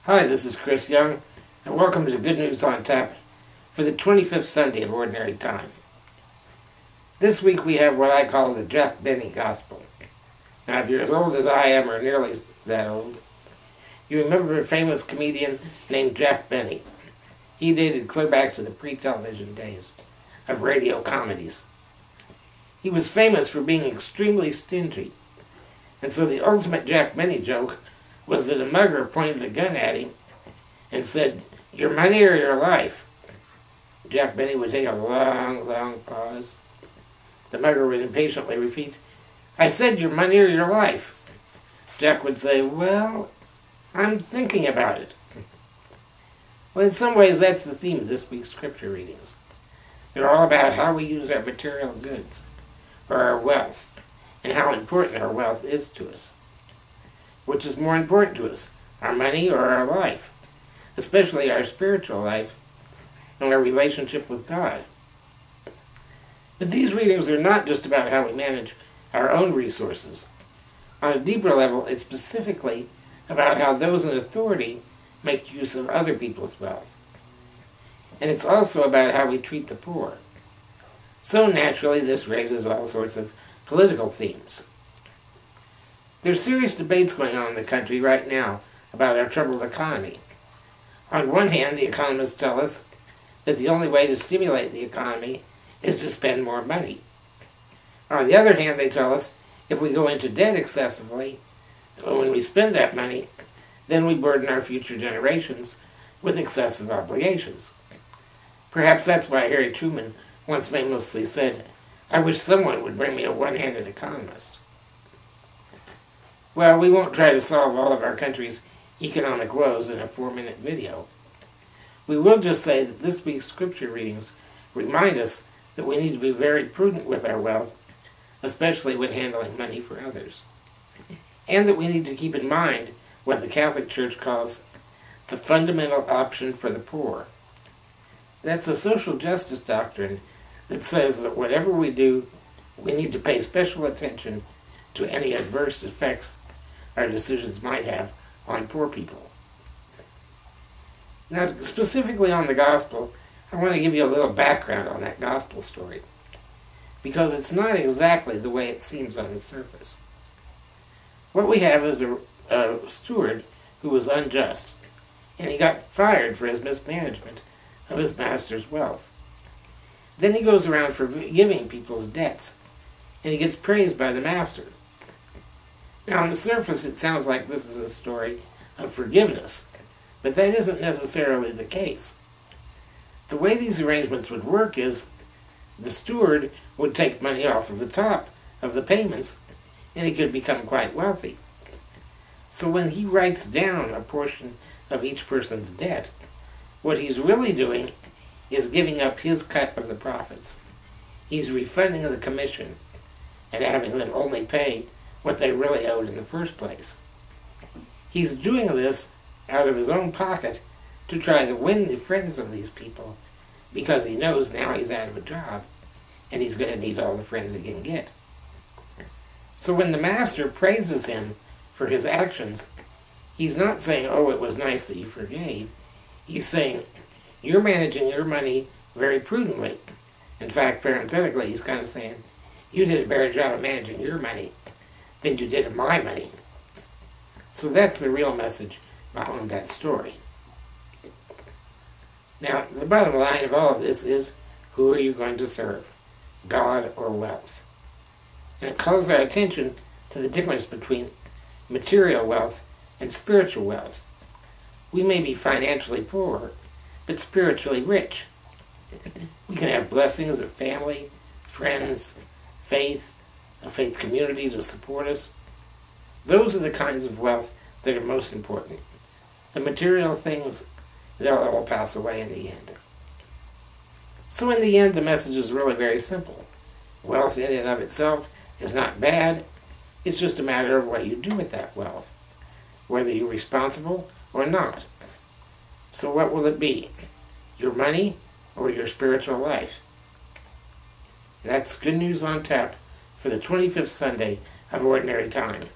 Hi, this is Chris Young, and welcome to Good News on Tap for the 25th Sunday of Ordinary Time. This week we have what I call the Jack Benny Gospel. Now, if you're as old as I am, or nearly that old, you remember a famous comedian named Jack Benny. He dated clear back to the pre-television days of radio comedies. He was famous for being extremely stingy, and so the ultimate Jack Benny joke was that a mugger pointed a gun at him and said, "Your money or your life?" Jack Benny would take a long pause. The mugger would impatiently repeat, "I said your money or your life." Jack would say, "Well, I'm thinking about it." Well, in some ways, that's the theme of this week's scripture readings. They're all about how we use our material goods, or our wealth, and how important our wealth is to us. Which is more important to us, our money or our life, especially our spiritual life and our relationship with God. But these readings are not just about how we manage our own resources. On a deeper level, it's specifically about how those in authority make use of other people's wealth. And it's also about how we treat the poor. So naturally, this raises all sorts of political themes. There's serious debates going on in the country right now about our troubled economy. On one hand, the economists tell us that the only way to stimulate the economy is to spend more money. On the other hand, they tell us if we go into debt excessively, when we spend that money, then we burden our future generations with excessive obligations. Perhaps that's why Harry Truman once famously said, "I wish someone would bring me a one-handed economist." Well, we won't try to solve all of our country's economic woes in a 4-minute video. We will just say that this week's scripture readings remind us that we need to be very prudent with our wealth, especially when handling money for others. And that we need to keep in mind what the Catholic Church calls the fundamental option for the poor. That's a social justice doctrine that says that whatever we do, we need to pay special attention to any adverse effects our decisions might have on poor people. Now, specifically on the gospel, I want to give you a little background on that gospel story, because it's not exactly the way it seems on the surface. What we have is a steward who was unjust, and he got fired for his mismanagement of his master's wealth. Then he goes around forgiving people's debts, and he gets praised by the master. Now, on the surface, it sounds like this is a story of forgiveness, but that isn't necessarily the case. The way these arrangements would work is the steward would take money off of the top of the payments, and he could become quite wealthy. So when he writes down a portion of each person's debt, what he's really doing is giving up his cut of the profits. He's refunding the commission and having them only pay what they really owed in the first place. He's doing this out of his own pocket to try to win the friends of these people, because he knows now he's out of a job and he's going to need all the friends he can get. So when the master praises him for his actions, he's not saying, "Oh, it was nice that you forgave." He's saying, "You're managing your money very prudently." In fact, parenthetically, he's kind of saying, "You did a better job of managing your money than you did of my money." So that's the real message behind that story. Now, the bottom line of all of this is, who are you going to serve, God or wealth? And it calls our attention to the difference between material wealth and spiritual wealth. We may be financially poor, but spiritually rich. We can have blessings of family, friends, faith, a faith community to support us. Those are the kinds of wealth that are most important. The material things, they'll all pass away in the end. So in the end, the message is really very simple. Wealth in and of itself is not bad. It's just a matter of what you do with that wealth, whether you're responsible or not. So what will it be? Your money or your spiritual life? That's Good News on Tap for the 25th Sunday of Ordinary Time.